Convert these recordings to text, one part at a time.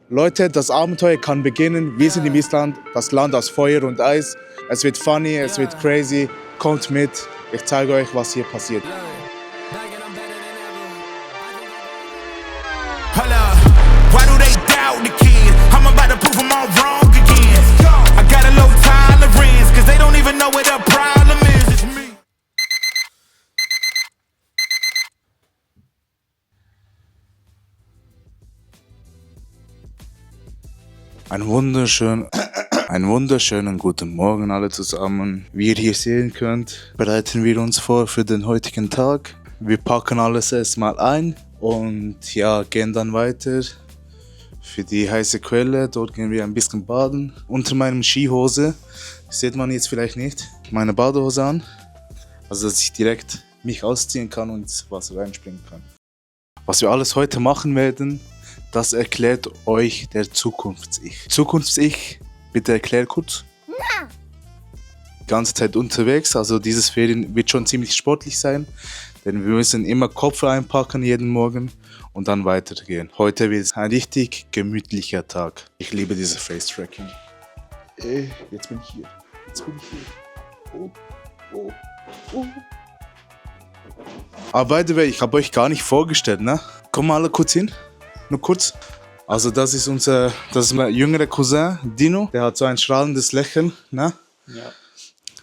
Leute, das Abenteuer kann beginnen. Wir sind in Island, das Land aus Feuer und Eis. Es wird funny, es wird crazy. Kommt mit, ich zeige euch, was hier passiert. Why do they doubt the kid? I'm about to prove them all wrong again. I got a low tolerance, cause they don't even know what the problem is. It's me. Einen wunderschönen guten Morgen alle zusammen. Wie ihr hier sehen könnt, bereiten wir uns vor für den heutigen Tag. Wir packen alles erstmal ein und ja, gehen dann weiter für die heiße Quelle. Dort gehen wir ein bisschen baden. Unter meinem Skihose, sieht man jetzt vielleicht nicht, meine Badehose an. Also dass ich direkt mich ausziehen kann und ins Wasser reinspringen kann. Was wir alles heute machen werden, das erklärt euch der Zukunfts-Ich. Zukunfts-Ich, bitte erklär kurz. Ja. Die ganze Zeit unterwegs, also dieses Ferien wird schon ziemlich sportlich sein, denn wir müssen immer Kopf einpacken jeden Morgen und dann weitergehen. Heute wird es ein richtig gemütlicher Tag. Ich liebe dieses Face-Tracking. Jetzt bin ich hier. Aber by the way, ich habe euch gar nicht vorgestellt, ne? Kommen wir alle kurz hin. Nur kurz. Also das ist mein jüngerer Cousin, Dino. Der hat so ein strahlendes Lächeln, ne? Ja.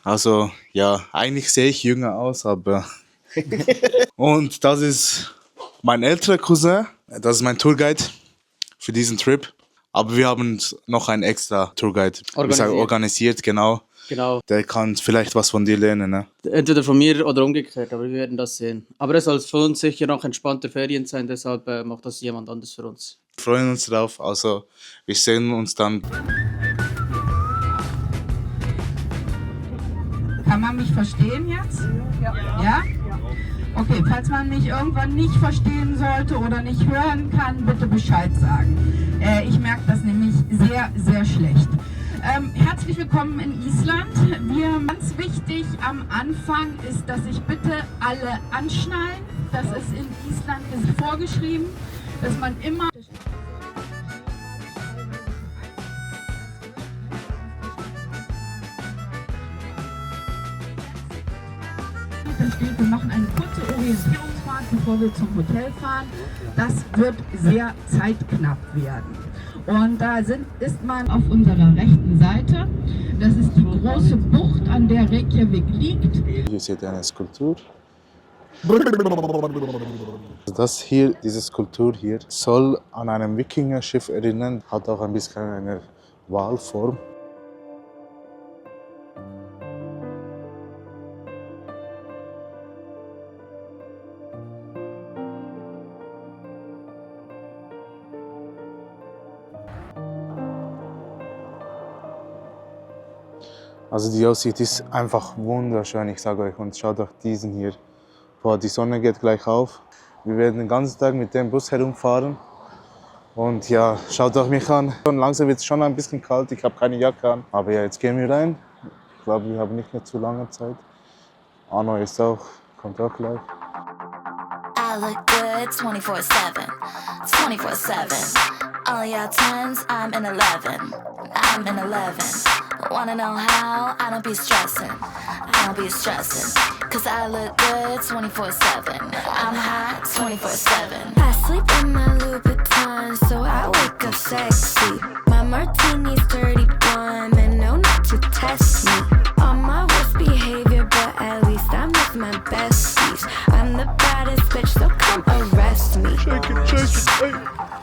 Also, ja, eigentlich sehe ich jünger aus, aber... Und das ist mein älterer Cousin. Das ist mein Tourguide für diesen Trip. Aber wir haben noch einen extra Tourguide organisiert, genau. Der kann vielleicht was von dir lernen, ne? Entweder von mir oder umgekehrt, aber wir werden das sehen. Aber es soll für uns sicher noch entspannte Ferien sein, deshalb macht das jemand anderes für uns. Wir freuen uns drauf, also wir sehen uns dann. Kann man mich verstehen jetzt? Ja? Okay, falls man mich irgendwann nicht verstehen sollte oder nicht hören kann, bitte Bescheid sagen. Ich merke das nämlich sehr, sehr schlecht. Herzlich willkommen in Island. Ganz wichtig am Anfang ist, dass sich bitte alle anschnallen. Das ist in Island vorgeschrieben, dass man immer... Wir machen eine kurze Orientierungsfahrt, bevor wir zum Hotel fahren. Das wird sehr zeitknapp werden. Und da ist man auf unserer rechten Seite. Das ist die große Bucht, an der Reykjavik liegt. Hier seht ihr eine Skulptur. Diese Skulptur hier, soll an einem Wikingerschiff erinnern, hat auch ein bisschen eine Walform. Also die Aussicht ist einfach wunderschön, ich sage euch. Und schaut euch diesen hier. Boah, die Sonne geht gleich auf. Wir werden den ganzen Tag mit dem Bus herumfahren. Und ja, schaut euch mich an. Und langsam wird es schon ein bisschen kalt, ich habe keine Jacke an. Aber ja, jetzt gehen wir rein. Ich glaube, wir haben nicht mehr zu lange Zeit. Arno kommt auch gleich. I look good 24/7, 24/7. All y'all 10s, I'm in 11. I'm in 11. Wanna know how? I don't be stressing. Cause I look good 24/7. I'm hot 24/7. I sleep in my Louboutin, so I wake up sexy. My martini's 31, and no not to test me. On my worst behavior, but at least I'm with my besties. I'm the baddest bitch, so come arrest me. Shake it.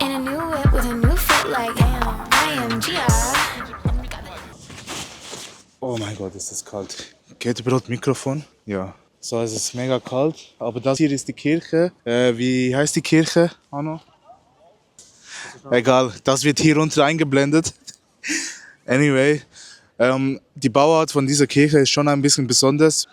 In a new whip with a new fit like IMGI. Oh mein Gott, ist das kalt. Kätebrot, Mikrofon. Ja. So, es ist mega kalt. Aber das hier ist die Kirche. Wie heißt die Kirche, Arno? Egal, das wird hier unten eingeblendet. Anyway, die Bauart von dieser Kirche ist schon ein bisschen besonders.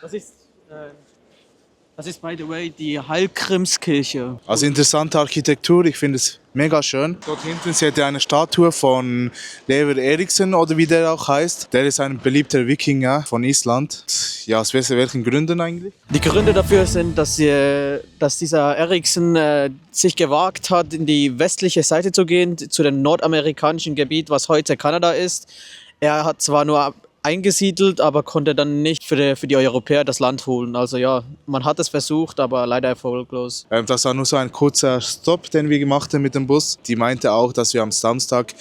Das ist by the way die Hallgrímskirche. Also interessante Architektur, ich finde es Mega schön. Dort hinten seht ihr eine Statue von Leifur Eiríksson oder wie der auch heißt. Der ist ein beliebter Wikinger von Island. Ja, aus welchen Gründen eigentlich? Die Gründe dafür sind, dass dieser Eriksson sich gewagt hat, in die westliche Seite zu gehen, zu dem nordamerikanischen Gebiet, was heute Kanada ist. Er hat zwar nur eingesiedelt, aber konnte dann nicht für die Europäer das Land holen. Also ja, man hat es versucht, aber leider erfolglos. Das war nur so ein kurzer Stopp, den wir gemacht haben mit dem Bus. Die meinte auch, dass wir am Samstag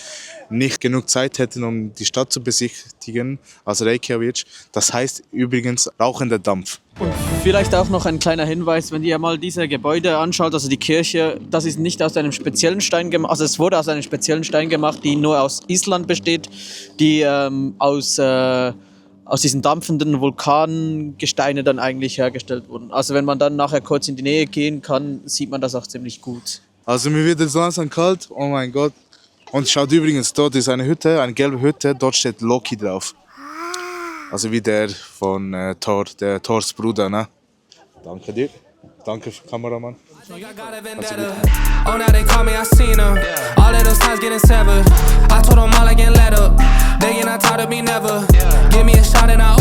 nicht genug Zeit hätten, um die Stadt zu besichtigen, also Reykjavik. Das heißt übrigens rauchender Dampf. Und vielleicht auch noch ein kleiner Hinweis, wenn ihr mal diese Gebäude anschaut, also die Kirche, das ist nicht aus einem speziellen Stein gemacht, also es wurde aus einem speziellen Stein gemacht, die nur aus Island besteht, die aus diesen dampfenden Vulkangesteine dann eigentlich hergestellt wurden. Also wenn man dann nachher kurz in die Nähe gehen kann, sieht man das auch ziemlich gut. Also mir wird jetzt langsam kalt, oh mein Gott. Und schaut übrigens, dort ist eine Hütte, eine gelbe Hütte, dort steht Loki drauf. Also wie der von Thor, der Thors Bruder, ne? Danke dir. Danke, Kameramann. I got a vendetta. Oh, now they call me, I seen them. All of those times getting severed. I told them all I can let up. They get not tired of me never. Give me a shot and I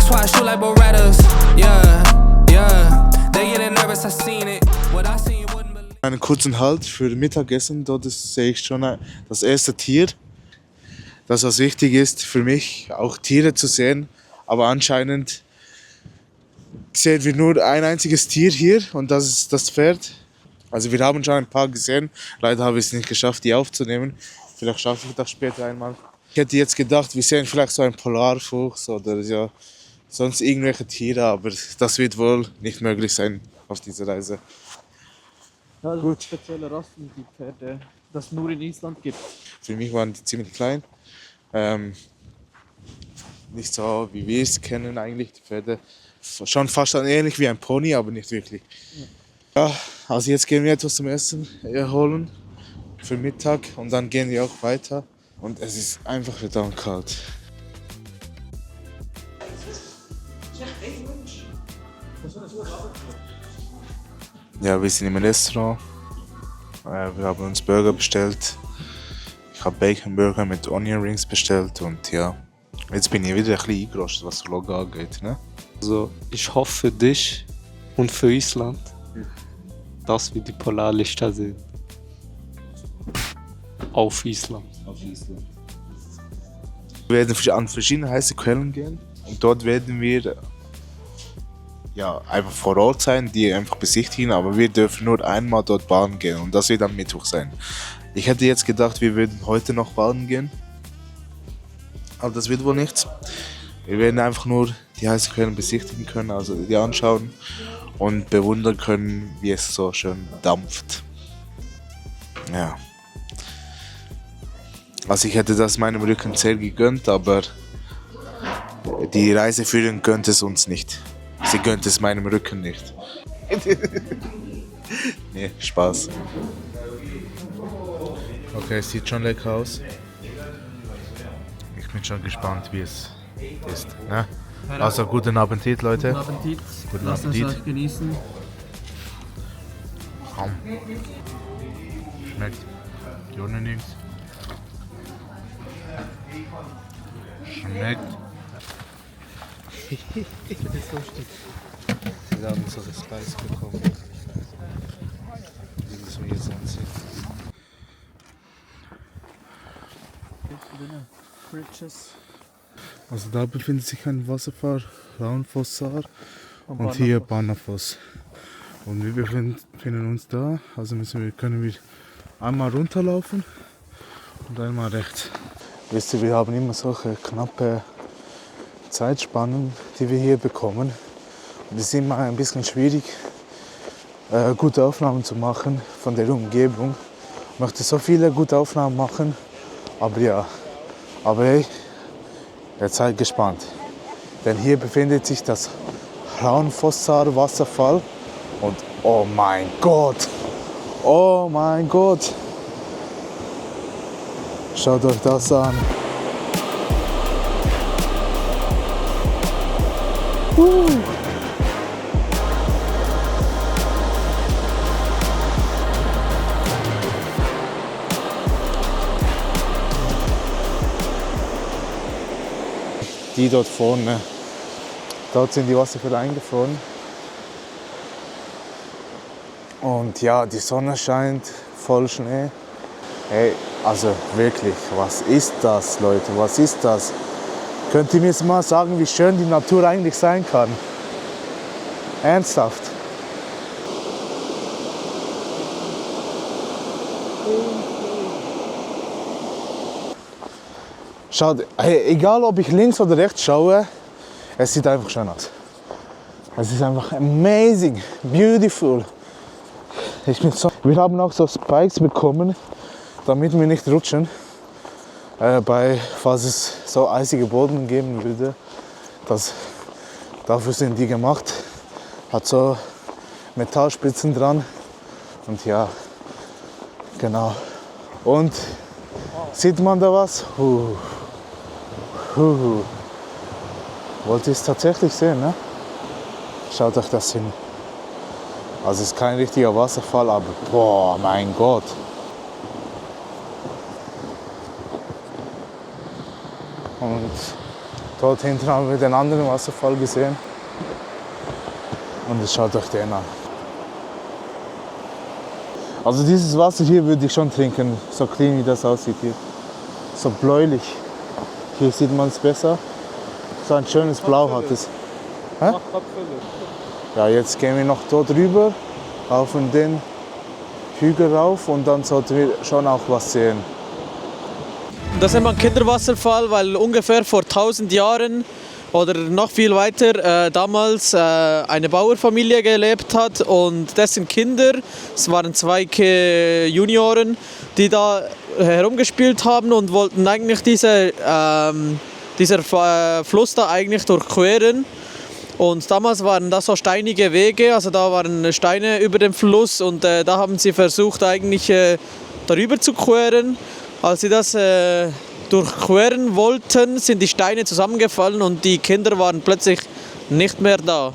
swear I shoot like Berettas. Yeah. They getting nervous, I seen it. What I seen you wouldn't believe. Einen kurzen Halt für Mittagessen. Dort sehe ich schon das erste Tier. Das, was wichtig ist für mich, auch Tiere zu sehen. Aber anscheinend sehen wir nur ein einziges Tier hier und das ist das Pferd. Also wir haben schon ein paar gesehen. Leider habe ich es nicht geschafft, die aufzunehmen. Vielleicht schaffe ich das später einmal. Ich hätte jetzt gedacht, wir sehen vielleicht so einen Polarfuchs oder ja, sonst irgendwelche Tiere, aber das wird wohl nicht möglich sein auf dieser Reise. Ja, das sind spezielle Rassen, die Pferde, das es nur in Island gibt. Für mich waren die ziemlich klein. Nicht so, wie wir es kennen eigentlich, die Pferde. Schon fast ähnlich wie ein Pony, aber nicht wirklich. Ja, also jetzt gehen wir etwas zum Essen holen für Mittag und dann gehen wir auch weiter. Und es ist einfach verdammt kalt. Ja, wir sind im Restaurant. Wir haben uns Burger bestellt. Ich habe Bacon Burger mit Onion Rings bestellt und ja, jetzt bin ich wieder ein bisschen eingerostet, was Vlog angeht. Ne? Also ich hoffe für dich und für Island, dass wir die Polarlichter sehen. Auf Island. Wir werden an verschiedene heiße Quellen gehen und dort werden wir ja, einfach vor Ort sein, die einfach besichtigen, aber wir dürfen nur einmal dort baden gehen und das wird am Mittwoch sein. Ich hätte jetzt gedacht, wir würden heute noch baden gehen, aber das wird wohl nichts. Wir werden einfach nur die heißen Quellen besichtigen können, also die anschauen und bewundern können, wie es so schön dampft. Ja. Also ich hätte das meinem Rücken sehr gegönnt, aber die Reiseführerin gönnt es uns nicht. Sie gönnt es meinem Rücken nicht. Nee, Spaß. Okay, es sieht schon lecker aus. Ich bin schon gespannt, wie es ist. Ne? Also guten Appetit, Leute. Guten Appetit. Guten Lasst Appetit. es euch genießen. Schmeckt. Ohne nichts. Schmeckt. Wir haben so das Reis bekommen. Wie es so hier sonst sieht. Also da befindet sich ein Wasserfall, Raunfossar und hier Barnafoss. Und wir befinden uns da, also können wir einmal runterlaufen und einmal rechts. Wisst ihr, wir haben immer solche knappe Zeitspannen, die wir hier bekommen. Und es ist immer ein bisschen schwierig, gute Aufnahmen zu machen von der Umgebung. Ich möchte so viele gute Aufnahmen machen, aber ja, hey, jetzt seid gespannt. Denn hier befindet sich das Raunfossar Wasserfall und oh mein Gott, schaut euch das an. die dort vorne. Dort sind die Wasserfälle eingefroren. Und ja, die Sonne scheint, voll Schnee. Hey, also wirklich, was ist das, Leute? Was ist das? Könnt ihr mir jetzt mal sagen, wie schön die Natur eigentlich sein kann? Ernsthaft. Schaut, hey, egal ob ich links oder rechts schaue, es sieht einfach schön aus. Es ist einfach amazing, beautiful. Wir haben auch so Spikes bekommen, damit wir nicht rutschen. Falls es so eisige Boden geben würde. Dafür sind die gemacht. Hat so Metallspitzen dran. Und ja, genau. Und sieht man da was? Wollt ihr es tatsächlich sehen, ne? Schaut euch das hin. Also es ist kein richtiger Wasserfall, aber boah, mein Gott. Und dort hinten haben wir den anderen Wasserfall gesehen. Und jetzt schaut euch den an. Also dieses Wasser hier würde ich schon trinken, so clean wie das aussieht hier. So bläulich. Hier sieht man es besser. So ein schönes Blau hat es. Hä? Ja, jetzt gehen wir noch dort rüber, auf den Hügel rauf und dann sollten wir schon auch was sehen. Das ist ein Kinderwasserfall, weil ungefähr vor 1000 Jahren oder noch viel weiter damals eine Bauernfamilie gelebt hat und dessen Kinder, es waren 2 Junioren, die da herumgespielt haben und wollten eigentlich dieser Fluss da eigentlich durchqueren. Und damals waren das so steinige Wege, also da waren Steine über dem Fluss und da haben sie versucht eigentlich darüber zu queren. Als sie das durchqueren wollten, sind die Steine zusammengefallen und die Kinder waren plötzlich nicht mehr da.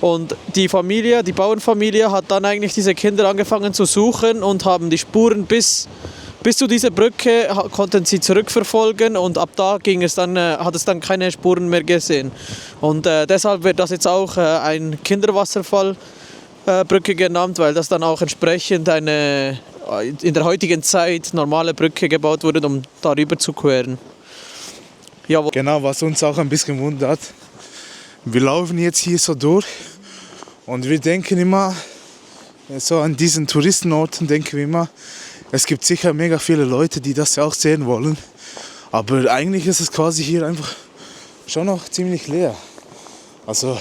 Und die Bauernfamilie hat dann eigentlich diese Kinder angefangen zu suchen und haben die Spuren bis zu dieser Brücke konnten sie zurückverfolgen und ab da hat es dann keine Spuren mehr gesehen. Und deshalb wird das jetzt auch ein Kinderwasserfallbrücke genannt, weil das dann auch entsprechend eine in der heutigen Zeit normale Brücke gebaut wurde, um darüber zu queren. Jawohl. Genau, was uns auch ein bisschen wundert. Wir laufen jetzt hier so durch und wir denken immer, so an diesen Touristenorten denken wir immer, es gibt sicher mega viele Leute, die das auch sehen wollen. Aber eigentlich ist es quasi hier einfach schon noch ziemlich leer. Also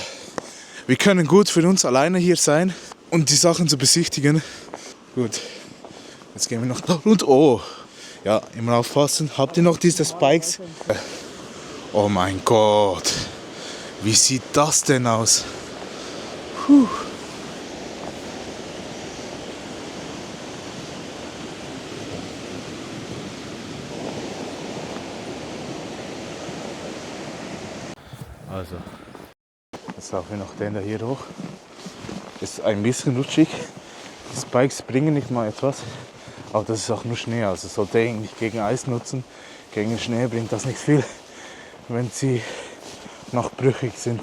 wir können gut für uns alleine hier sein und die Sachen zu besichtigen. Gut, jetzt gehen wir noch da und oh, ja, immer aufpassen. Habt ihr noch diese Spikes? Oh mein Gott, wie sieht das denn aus? Puh. Also, jetzt laufen wir noch den da hier hoch. Ist ein bisschen rutschig. Die Spikes bringen nicht mal etwas, aber das ist auch nur Schnee. Also sollte ich nicht gegen Eis nutzen. Gegen Schnee bringt das nicht viel, wenn sie noch brüchig sind.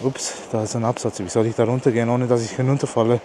Ups, da ist ein Absatz. Wie soll ich da runtergehen, ohne dass ich hinunterfalle?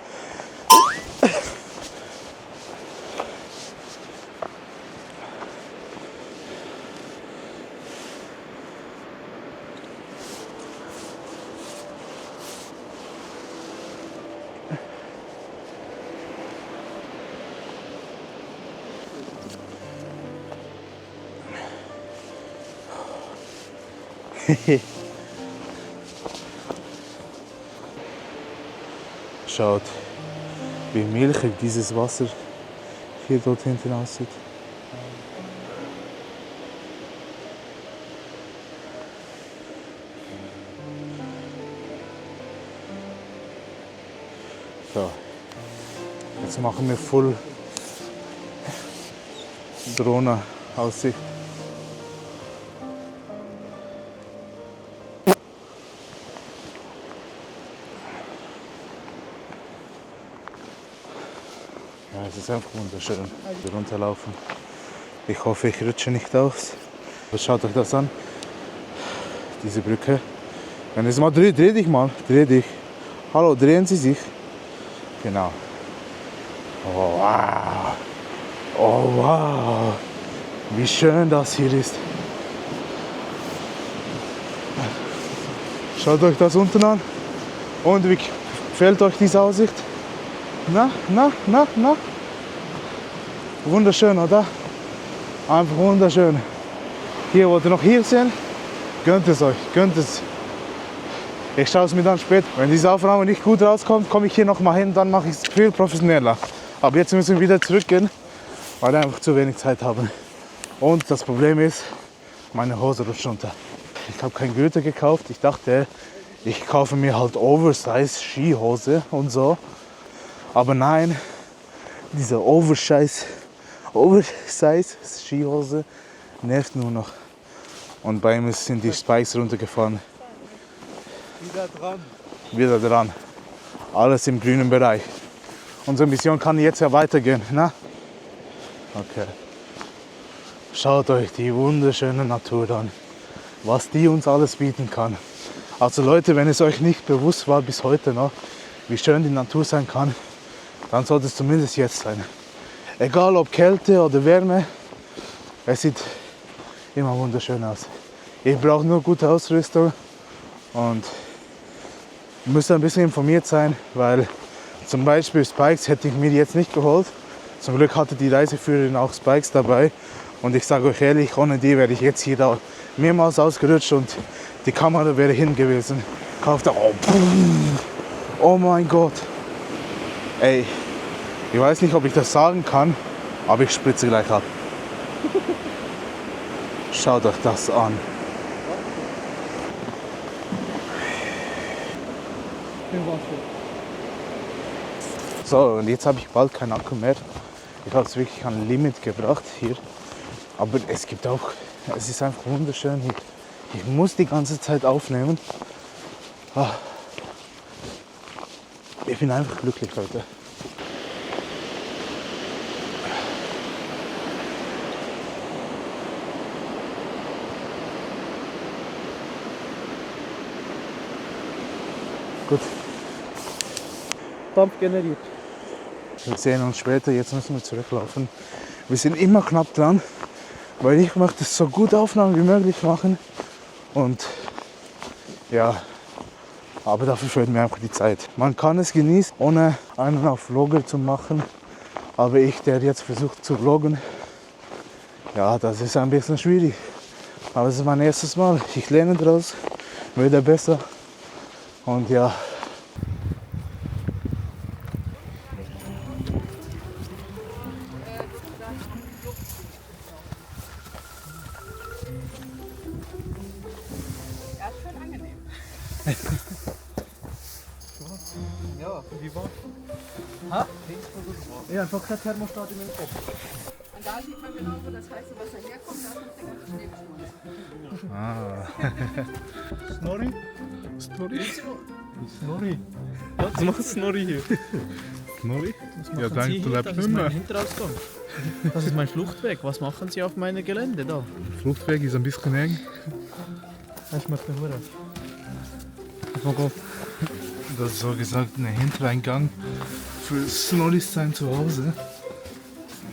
Schaut, wie milchig dieses Wasser hier dort hinten aussieht. So, jetzt machen wir Full Drohne-Aussicht. Ja, es ist einfach wunderschön. Wir runterlaufen. Ich hoffe, ich rutsche nicht aus. Schaut euch das an. diese Brücke. Wenn es mal dreh dich mal, dreh dich. Hallo, drehen Sie sich. Genau. Oh wow. Oh wow. Wie schön das hier ist. Schaut euch das unten an. Und wie gefällt euch diese Aussicht? Na? Wunderschön, oder? Einfach wunderschön. Hier, wollt ihr noch hier sehen? Gönnt es euch, gönnt es. Ich schaue es mir dann später. Wenn diese Aufnahme nicht gut rauskommt, komme ich hier noch mal hin, dann mache ich es viel professioneller. Aber jetzt müssen wir wieder zurückgehen, weil wir einfach zu wenig Zeit haben. Und das Problem ist, meine Hose rutscht runter. Ich habe keinen Gürtel gekauft. Ich dachte, ich kaufe mir halt Oversize Skihose und so. Aber nein, diese Oversize Skihose nervt nur noch. Und bei ihm sind die Spikes runtergefahren. Wieder dran. Alles im grünen Bereich. Unsere Mission kann jetzt ja weitergehen. Na? Okay. Schaut euch die wunderschöne Natur an. Was die uns alles bieten kann. Also Leute, wenn es euch nicht bewusst war bis heute noch, wie schön die Natur sein kann, dann sollte es zumindest jetzt sein. Egal ob Kälte oder Wärme, es sieht immer wunderschön aus. Ich brauche nur gute Ausrüstung und müsst ein bisschen informiert sein, weil zum Beispiel Spikes hätte ich mir jetzt nicht geholt. Zum Glück hatte die Reiseführerin auch Spikes dabei. Und ich sage euch ehrlich, ohne die wäre ich jetzt hier da mehrmals ausgerutscht und die Kamera wäre hin gewesen. Oh mein Gott. Ey, ich weiß nicht, ob ich das sagen kann, aber ich spritze gleich ab. Schaut euch das an. So, und jetzt habe ich bald keinen Akku mehr. Ich habe es wirklich an ein Limit gebracht hier. Aber es ist einfach wunderschön hier. Ich muss die ganze Zeit aufnehmen. Ich bin einfach glücklich heute. Gut. Dampf generiert. Wir sehen uns später, jetzt müssen wir zurücklaufen. Wir sind immer knapp dran, weil ich möchte es so gut Aufnahmen wie möglich machen. Und ja, aber dafür fehlt mir einfach die Zeit. Man kann es genießen, ohne einen auf Vlogger zu machen. Aber ich, der jetzt versucht zu vloggen, ja, das ist ein bisschen schwierig. Aber es ist mein erstes Mal. Ich lerne draus, werde besser. Und ja. Ja, wie war's? Ha? Ja, einfach der Thermostat in den Kopf. Und da sieht man genau, wo das heiße Wasser herkommt, da kommt der ganze Schneebeschmutz. Snorri? Snorri? Was macht Snorri hier? Snorri? Ja, danke, du lebst nicht mehr. Das ist mein Fluchtweg. Was machen Sie auf meinem Gelände da? Fluchtweg ist ein bisschen eng. Ich mach den Huren. Das ist so gesagt ein Hintereingang für Snorris sein Zuhause.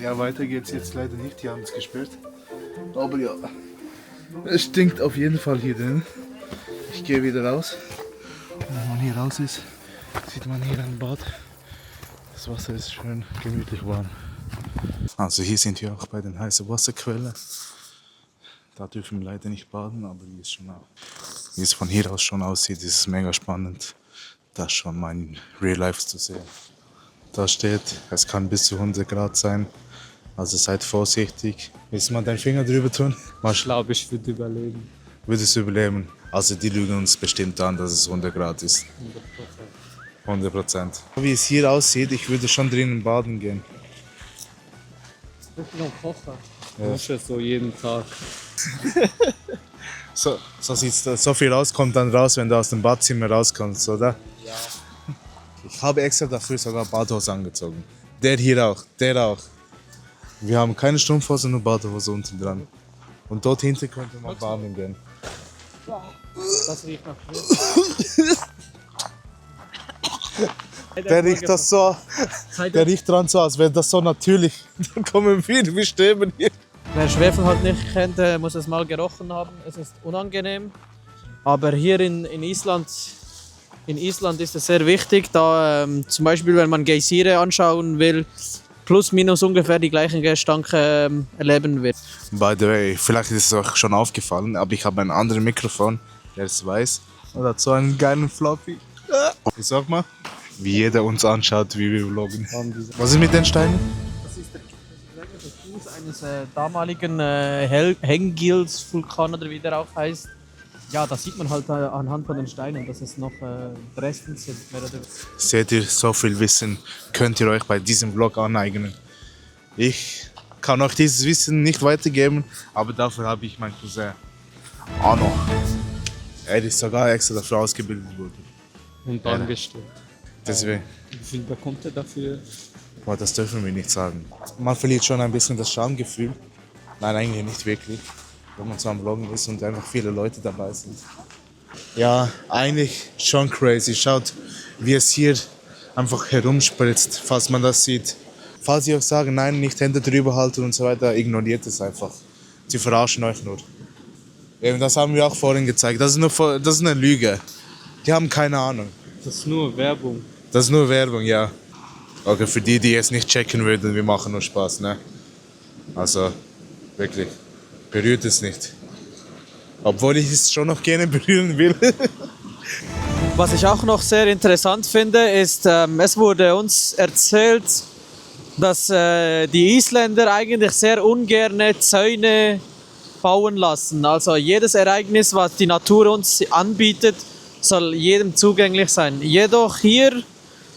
Ja, weiter geht's jetzt leider nicht, die haben es gesperrt. Aber ja, es stinkt auf jeden Fall hier drin. Ich gehe wieder raus. Und wenn man hier raus ist, sieht man hier ein Bad. Das Wasser ist schön gemütlich warm. Also hier sind wir auch bei den heißen Wasserquellen. Da dürfen wir leider nicht baden, aber wie es von hier aus schon aussieht, ist es mega spannend, das schon mal in Real Life zu sehen. Da steht, es kann bis zu 100 Grad sein, also seid vorsichtig. Willst du mal deinen Finger drüber tun? Ich glaube, ich würde überleben. Würdest du überleben? Also die lügen uns bestimmt an, dass es 100 Grad ist. 100%. Wie es hier aussieht, ich würde schon drinnen baden gehen. Ich bin noch Kocher. Ich dusche so jeden Tag. So sieht's da, so viel rauskommt dann raus, wenn du aus dem Badzimmer rauskommst, oder? Ja. Ich habe extra dafür sogar Badhose angezogen. Der hier auch, der auch. Wir haben keine Strumpfhose, nur Badhose unten dran. Und dort hinten könnte man baden gehen. Das riecht nach Schwefel. Der riecht das so, der riecht dran so, als wäre das so natürlich. Dann kommen wir sterben hier. Wer Schwefel halt nicht kennt, muss es mal gerochen haben. Es ist unangenehm. Aber hier in Island ist es sehr wichtig, da zum Beispiel, wenn man Geysire anschauen will, plus minus ungefähr die gleichen Gestank erleben wird. By the way, vielleicht ist es euch schon aufgefallen, aber ich habe ein anderes Mikrofon, der ist weiß und hat so einen geilen Floppy. Ich sag mal, wie jeder uns anschaut, wie wir vloggen. Was ist mit den Steinen? Das ist der Fuß eines damaligen Hengils-Vulkan oder wie der auch heißt. Ja, das sieht man halt anhand von den Steinen, dass es noch Resten sind. Mehr oder weniger. Seht ihr, so viel Wissen könnt ihr euch bei diesem Vlog aneignen. Ich kann euch dieses Wissen nicht weitergeben, aber dafür habe ich meinen Cousin Arno. Er ist sogar extra dafür ausgebildet worden. Und angestellt. Deswegen. Wie viel bekommt er dafür? Boah, das dürfen wir nicht sagen. Man verliert schon ein bisschen das Schamgefühl. Nein, eigentlich nicht wirklich. Wenn man so am Vloggen ist und einfach viele Leute dabei sind. Ja, eigentlich schon crazy. Schaut, wie es hier einfach herumspritzt, falls man das sieht. Falls sie euch sagen, nein, nicht Hände drüber halten und so weiter, ignoriert es einfach. Sie verarschen euch nur. Eben, das haben wir auch vorhin gezeigt. Das ist eine Lüge. Die haben keine Ahnung. Das ist nur Werbung. Das ist nur Werbung, ja. Okay, für die, die es nicht checken würden, wir machen nur Spaß, ne? Also, wirklich, berührt es nicht. Obwohl ich es schon noch gerne berühren will. Was ich auch noch sehr interessant finde, ist, es wurde uns erzählt, dass die Isländer eigentlich sehr ungern Zäune bauen lassen. Also jedes Ereignis, was die Natur uns anbietet, soll jedem zugänglich sein. Jedoch hier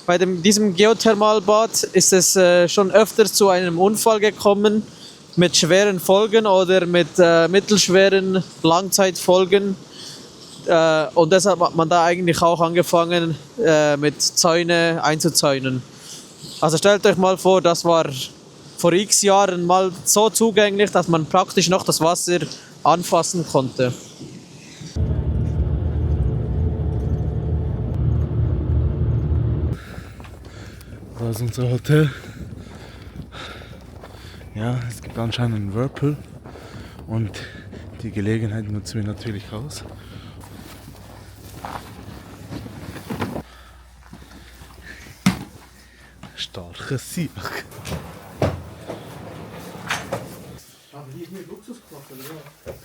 bei diesem Geothermalbad ist es schon öfters zu einem Unfall gekommen mit schweren Folgen oder mit mittelschweren Langzeitfolgen. Und deshalb hat man da eigentlich auch angefangen mit Zäune einzuzäunen. Also stellt euch mal vor, das war vor x Jahren mal so zugänglich, dass man praktisch noch das Wasser anfassen konnte. Das ist unser Hotel. Ja, es gibt anscheinend einen Whirlpool und die Gelegenheit nutzen wir natürlich aus. Starkes Sieg. Aber hier ist mir Luxusknochen, oder?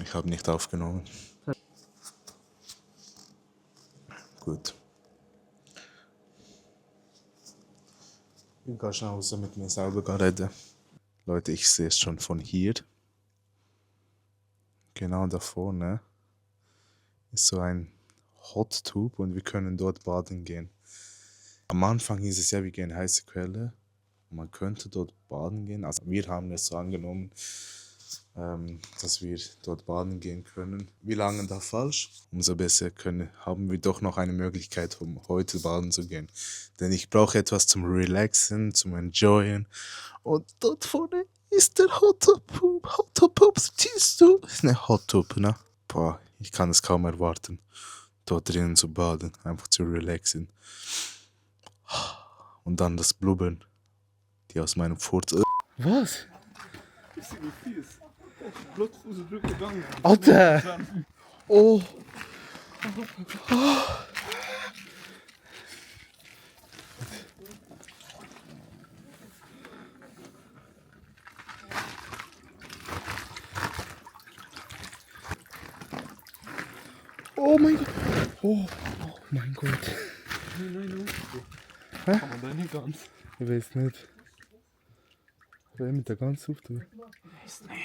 Ich habe nicht aufgenommen. Gut. Ich gehe schnell raus mit mir selber reden. Leute, ich sehe es schon von hier. Genau da vorne ist so ein Hot Tub und wir können dort baden gehen. Am Anfang hieß es ja, wir gehen heiße Quelle. Man könnte dort baden gehen. Also wir haben es so angenommen, dass wir dort baden gehen können. Wir lagen da falsch. Umso besser haben wir doch noch eine Möglichkeit, um heute baden zu gehen. Denn ich brauche etwas zum Relaxen, zum Enjoyen. Und dort vorne ist der Hot Tub. Hot Tub, siehst du? Ist eine Hot Tub, ne? Boah, ich kann es kaum erwarten, dort drinnen zu baden, einfach zu relaxen. Und dann das Blubbern, die aus meinem Furz. Was? Alter! Oh! Oh mein Gott! Oh mein Gott! Nein. Hä? Kann man da nicht ganz? Ich weiß nicht. Wer mit der ganz auf tun? Ich weiß nicht.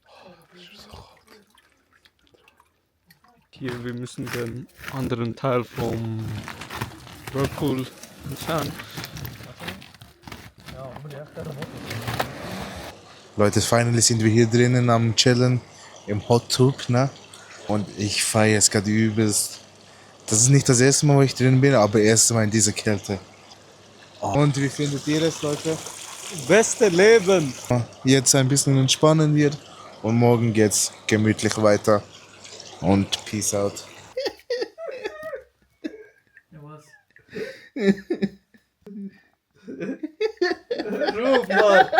Oh, das ist so kalt. Hier, wir müssen den anderen Teil vom Whirlpool entfernen. Leute, finally sind wir hier drinnen am Chillen im Hot Tub, ne? Und ich feiere es gerade übelst. Das ist nicht das erste Mal, wo ich drin bin, aber das erste Mal in dieser Kälte. Und wie findet ihr es, Leute? Beste Leben! Jetzt ein bisschen entspannen wir und morgen geht's gemütlich weiter. Und peace out. Ja, was? Ruf mal!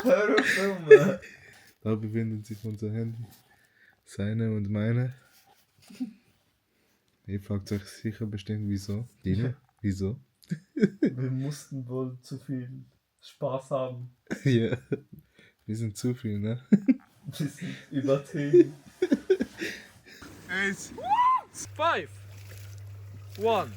Hör auf, Mann! Da befinden sich unsere Hände. Seine und meine. Ihr fragt euch sicher bestimmt, wieso. Dino, wieso? Wir mussten wohl zu viel Spaß haben. Ja. Wir sind zu viel, ne? Wir sind übertrieben. 5, 1, 2, 3.